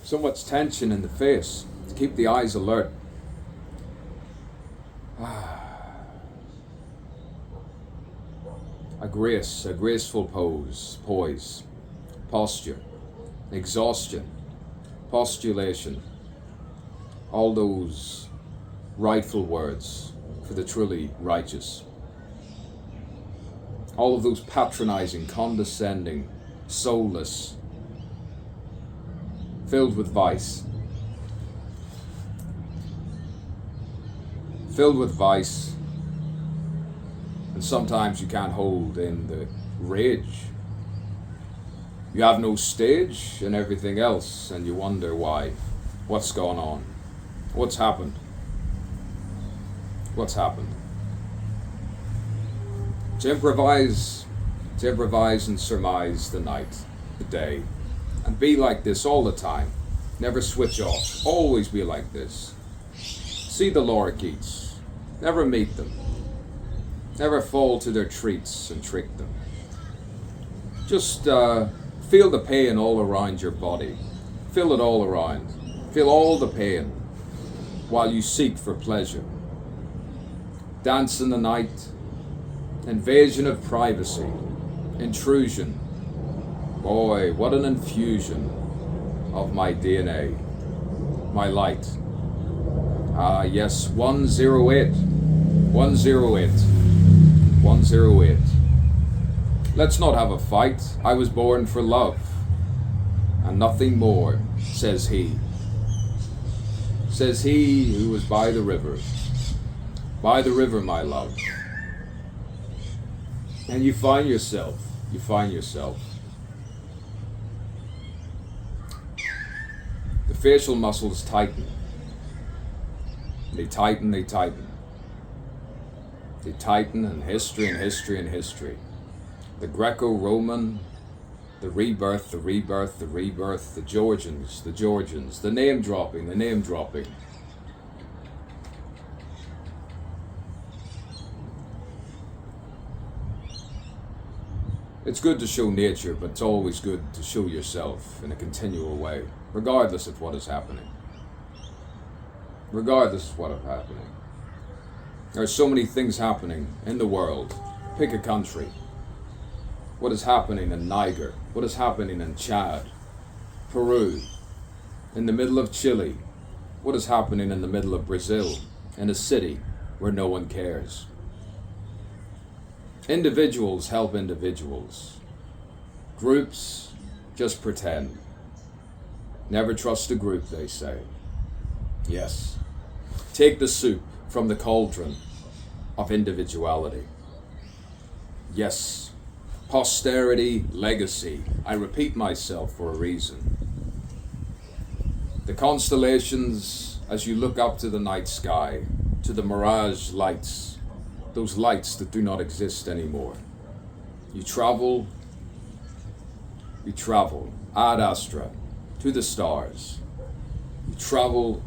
So much tension in the face to keep the eyes alert. A graceful poise, posture, exhaustion, postulation, all those rightful words for the truly righteous. All of those patronizing, condescending, soulless, filled with vice. Filled with vice, and sometimes you can't hold in the rage. You have no stage and everything else, and you wonder why. What's going on? What's happened? What's happened? To improvise and surmise the night, the day, and be like this all the time. Never switch off. Always be like this. See the lorikeets. Never meet them. Never fall to their treats and trick them. Just feel the pain all around your body. Feel it all around. Feel all the pain while you seek for pleasure. Dance in the night. Invasion of privacy. Intrusion. Boy, what an infusion of my DNA. My light. Ah, yes, 108. 108. 108. Let's not have a fight. I was born for love, and nothing more, says he. Says he who was by the river. By the river, my love. And you find yourself. The facial muscles tighten. They tighten. They tighten, and history. The Greco-Roman, the rebirth, the Georgians, the name dropping. It's good to show nature, but it's always good to show yourself in a continual way, regardless of what is happening. There are so many things happening in the world. Pick a country. What is happening in Niger? What is happening in Chad? Peru? In the middle of Chile? What is happening in the middle of Brazil? In a city where no one cares? Individuals help individuals. Groups just pretend. Never trust a group, they say. Yes. Take the soup from the cauldron of individuality. Yes. Posterity, legacy. I repeat myself for a reason. The constellations, as you look up to the night sky, to the mirage lights, those lights that do not exist anymore. You travel ad astra, to the stars. You travel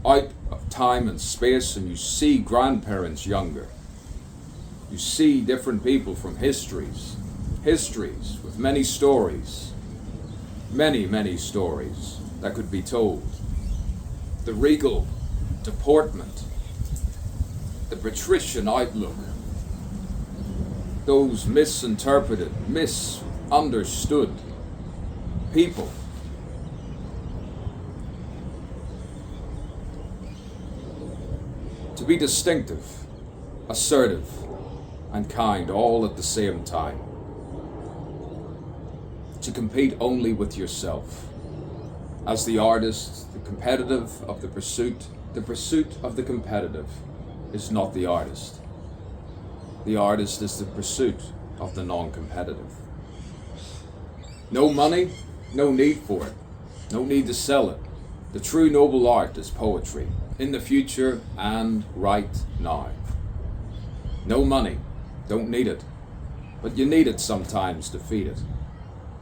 out of time and space, and you see grandparents younger. You see different people from histories with many stories, many stories that could be told. The regal deportment, the patrician outlook, those misinterpreted, misunderstood people. To be distinctive, assertive, and kind all at the same time. To compete only with yourself. As the artist, the competitive of the pursuit of the competitive is not the artist. The artist is the pursuit of the non-competitive. No money, no need for it. No need to sell it. The true noble art is poetry, in the future and right now. No money, don't need it. But you need it sometimes to feed it.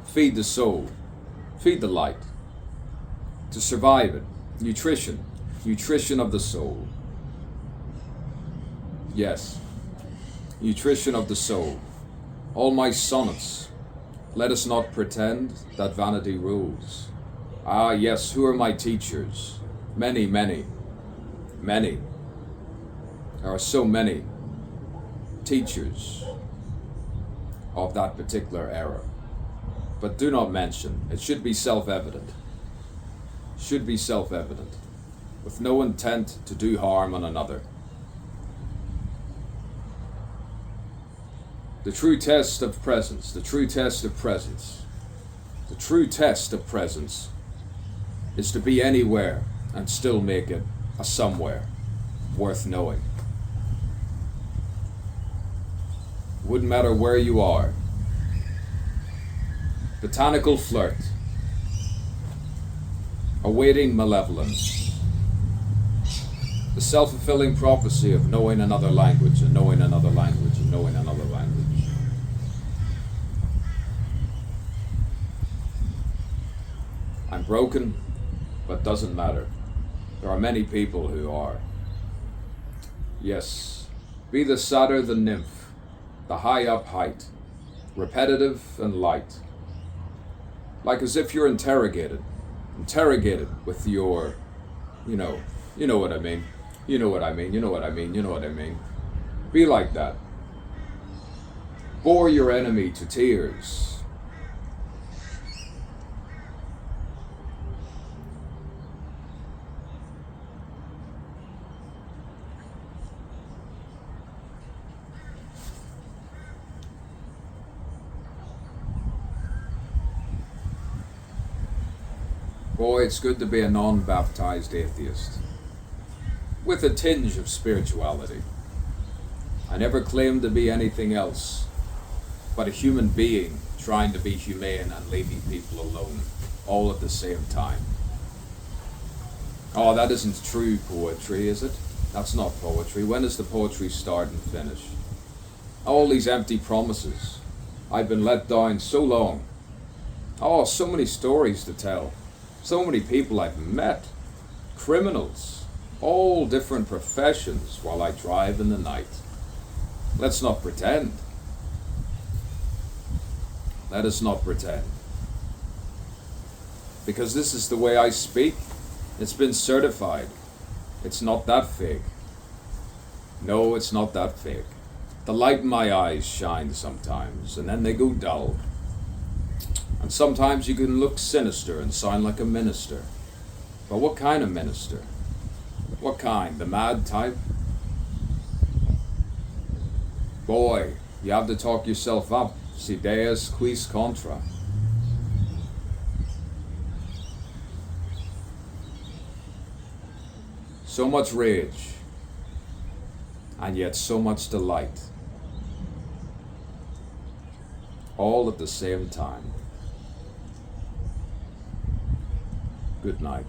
Feed the soul, feed the light. To survive it, nutrition of the soul. Yes, nutrition of the soul. All my sonnets, let us not pretend that vanity rules. Ah, yes, who are my teachers? Many, many, many. There are so many teachers of that particular era. But do not mention, it should be self-evident. Should be self-evident, with no intent to do harm on another. The true test of presence, the true test of presence, the true test of presence is to be anywhere and still make it a somewhere worth knowing. Wouldn't matter where you are. Botanical flirt, awaiting malevolence, the self-fulfilling prophecy of knowing another language and knowing another language and knowing another language. I'm broken, but doesn't matter. There are many people who are. Yes, be the sadder the nymph, the high up height, repetitive and light. Like as if you're interrogated with your, you know what I mean, you know what I mean, you know what I mean, you know what I mean. Be like that. Bore your enemy to tears. Boy, it's good to be a non-baptized atheist, with a tinge of spirituality. I never claimed to be anything else but a human being trying to be humane and leaving people alone, all at the same time. Oh, that isn't true poetry, is it? That's not poetry. When does the poetry start and finish? All these empty promises. I've been let down so long. Oh, so many stories to tell. So many people I've met, criminals, all different professions while I drive in the night. Let's not pretend. Let us not pretend. Because this is the way I speak. It's been certified. It's not that fake. No, it's not that fake. The light in my eyes shines sometimes, and then they go dull. And sometimes you can look sinister and sound like a minister. But what kind of minister? What kind? The mad type? Boy, you have to talk yourself up. See, Deus Quis Contra. So much rage, and yet so much delight. All at the same time. Good night.